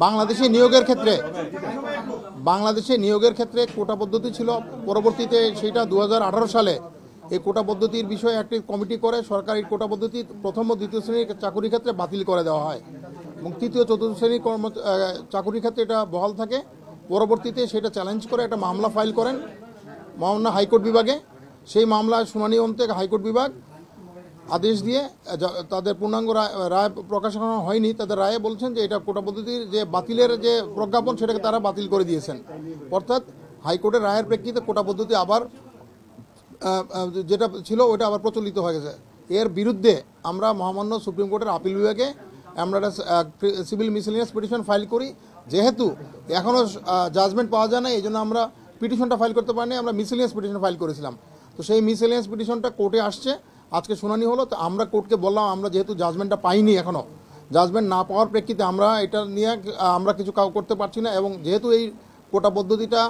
বাংলাদেশে নিয়োগের ক্ষেত্রে কোটা পদ্ধতি ছিল, পরবর্তীতে সেটা 2018 সালে এই কোটা পদ্ধতির বিষয়ে একটি কমিটি করে সরকার এই কোটা পদ্ধতি প্রথম ও দ্বিতীয় শ্রেণীর চাকুরির ক্ষেত্রে বাতিল করে দেওয়া হয় এবং তৃতীয় চতুর্থ শ্রেণীর চাকুরির ক্ষেত্রে এটা বহাল থাকে। পরবর্তীতে সেটা চ্যালেঞ্জ করে একটা মামলা ফাইল করেন মাওনা হাইকোর্ট বিভাগে। সেই মামলার শুনানি অন্তে হাইকোর্ট বিভাগ আদেশ দিয়ে তাদের পূর্ণাঙ্গ রায় প্রকাশ করা হয়নি। তাদের রায়ে বলছেন যে এটা কোটা পদ্ধতির যে বাতিলের যে প্রজ্ঞাপন সেটাকে তারা বাতিল করে দিয়েছেন। অর্থাৎ হাইকোর্টের রায়ের প্রেক্ষিতে কোটা পদ্ধতি আবার যেটা ছিল ওটা আবার প্রচলিত হয়ে গেছে। এর বিরুদ্ধে আমরা মহামান্য সুপ্রিম কোর্টের আপিল বিভাগে আমরা একটা সিভিল মিসেলিনিয়াস পিটিশন ফাইল করি। যেহেতু এখনও জাজমেন্ট পাওয়া যায় না, এই জন্য আমরা পিটিশনটা ফাইল করতে পারিনি, আমরা মিসেলিনিয়াস পিটিশন ফাইল করেছিলাম। তো সেই মিসেলিনিয়াস পিটিশনটা কোর্টে আসছে, আজকে শুনানি হলো। তো আমরা কোর্টকে বললাম আমরা যেহেতু জাজমেন্টটা পাইনি, এখনও জাজমেন্ট না পাওয়ার প্রেক্ষিতে আমরা এটা নিয়ে আমরা কিছু করতে পারছি না, এবং যেহেতু এই কোটা পদ্ধতিটা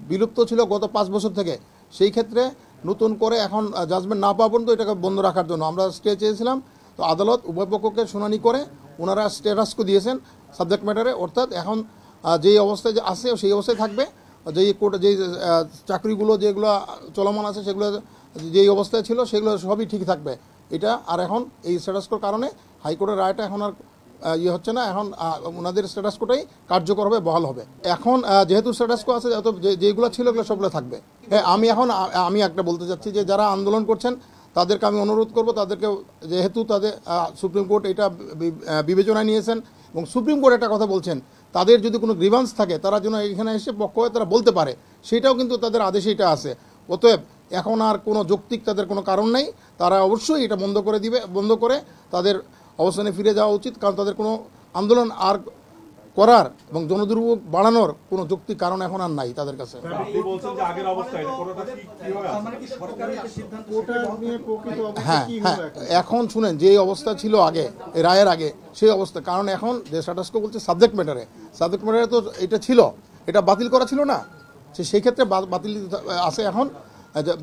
বিলুপ্ত ছিল গত 5 বছর থেকে, সেই ক্ষেত্রে নতুন করে এখন জাজমেন্ট না পাওয়া পর্যন্ত এটাকে বন্ধ রাখার জন্য আমরা স্টে চেয়েছিলাম। তো আদালত উভয় পক্ষকে শুনানি করে ওনারা স্ট্যাটাসকো দিয়েছেন সাবজেক্ট ম্যাটারে। অর্থাৎ এখন যেই অবস্থায় যে আছে সেই অবস্থায় থাকবে। যেই চাকরিগুলো যেগুলো চলমান আছে সেগুলো যেই অবস্থায় ছিল সেগুলো সবই ঠিক থাকবে এটা। আর এখন এই স্ট্যাটাসকোর কারণে হাইকোর্টের রায়টা এখন আর হচ্ছে না, এখন ওনাদের স্ট্যাটাসকোটাই কার্যকর হবে, বহাল হবে। এখন যেহেতু স্ট্যাটাসকো আছে, যেগুলো ছিল এগুলো সবগুলো থাকবে। হ্যাঁ, আমি একটা বলতে চাচ্ছি যে যারা আন্দোলন করছেন তাদেরকে আমি অনুরোধ করব, তাদেরকে যেহেতু তাদের সুপ্রিম কোর্ট এটা বিবেচনায় নিয়েছেন এবং সুপ্রিম কোর্ট একটা কথা বলছেন, তাদের যদি কোনো গ্রিভান্স থাকে তারা যেন এখানে এসে পক্ষ হয়ে তারা বলতে পারে, সেটাও কিন্তু তাদের আদেশে এটা আছে। অতএব এখন আর কোনো যৌক্তিক তাদের কোনো কারণ নেই, তারা অবশ্যই এটা বন্ধ করে তাদের অবস্থানে ফিরে যাওয়া উচিত। কারণ তাদের কোনো আন্দোলন আর করার এবং জনদুর্ভোগ বাড়ানোর কোনো যৌক্তিক কারণ এখন আর নাই তাদের কাছে। হ্যাঁ, এখন শুনেন যে অবস্থা ছিল আগে রায়ের আগে সেই অবস্থা, কারণ এখন যে স্ট্যাটাসকো বলছে সাবজেক্ট ম্যাটারে তো এটা ছিল, এটা বাতিল করা ছিল না, সেই ক্ষেত্রে বাতিল আছে। এখন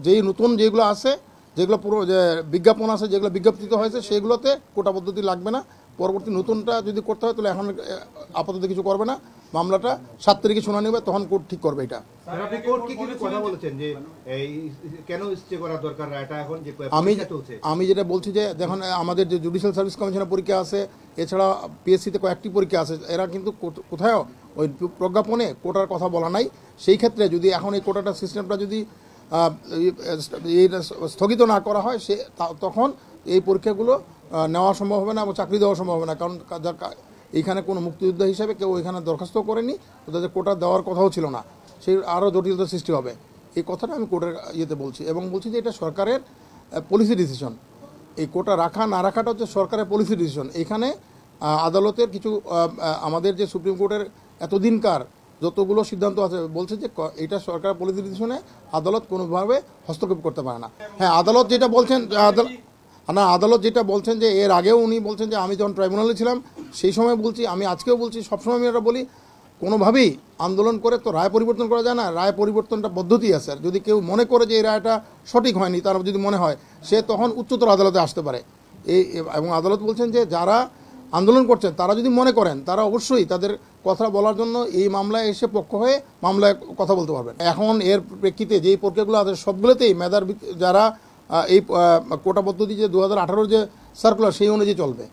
যেই নতুন যেগুলো আছে, যেগুলো পুরো যে বিজ্ঞাপন আছে, যেগুলো বিজ্ঞপ্তিত হয়েছে সেগুলোতে কোটা পদ্ধতি লাগবে না। পরবর্তী নতুনটা যদি করতে হয় তাহলে এখন আপাতত কিছু করবে না, মামলাটা 7 তারিখে শুনানি হবে, তখন কোর্ট ঠিক করবে এটা। আমি যেটা বলছি যে দেখুন, আমাদের যে জুডিশিয়াল সার্ভিস কমিশনের পরীক্ষা আছে, এছাড়া পিএসসিতে কয়েকটি পরীক্ষা আছে, এরা কিন্তু কোথাও ওই প্রজ্ঞাপনে কোটার কথা বলা নাই। সেই ক্ষেত্রে যদি এখন এই কোটাটা সিস্টেমটা যদি স্থগিত না করা হয়, তখন এই পরীক্ষাগুলো নেওয়া সম্ভব হবে না এবং চাকরি দেওয়া সম্ভব হবে না। কারণ এইখানে কোনো মুক্তিযোদ্ধা হিসেবে কেউ এখানে দরখাস্ত করেনি, তাদের কোটা দেওয়ার কথাও ছিল না, সেই আরও জটিলতার সৃষ্টি হবে। এই কথাটা আমি কোর্টের ইয়েতে বলছি, এবং বলছি যে এটা সরকারের পলিসি ডিসিশন। এই কোটা রাখা না রাখাটা হচ্ছে সরকারের পলিসি ডিসিশন। এখানে আদালতের কিছু আমাদের যে সুপ্রিম কোর্টের এতদিনকার যতগুলো সিদ্ধান্ত আছে বলছে যে এটা সরকার পলিসি ডিসিশনে আদালত কোনোভাবে হস্তক্ষেপ করতে পারে না। হ্যাঁ, আদালত যেটা বলছেন যে এর আগেও উনি বলছেন যে আমি যখন ট্রাইব্যুনালে ছিলাম সেই সময় বলছি, আমি আজকেও বলছি, সবসময় আমি এটা বলি, কোনোভাবেই আন্দোলন করে তো রায় পরিবর্তন করা যায় না। রায় পরিবর্তনটা পদ্ধতি আছে, আর যদি কেউ মনে করে যে এই রায়টা সঠিক হয়নি, তার যদি মনে হয়, সে তখন উচ্চতর আদালতে আসতে পারে। এবং আদালত বলছেন যে যারা আন্দোলন করছেন তারা যদি মনে করেন, তারা অবশ্যই তাদের কথা বলার জন্য এই মামলায় এসে পক্ষ হয়ে মামলায় কথা বলতে পারবেন। এখন এর প্রেক্ষিতে যেই প্রক্রিয়াগুলো আছে সবগুলোতেই যারা এই কোটা পদ্ধতি যে 2018 যে সার্কুলার সেই অনুযায়ী চলবে।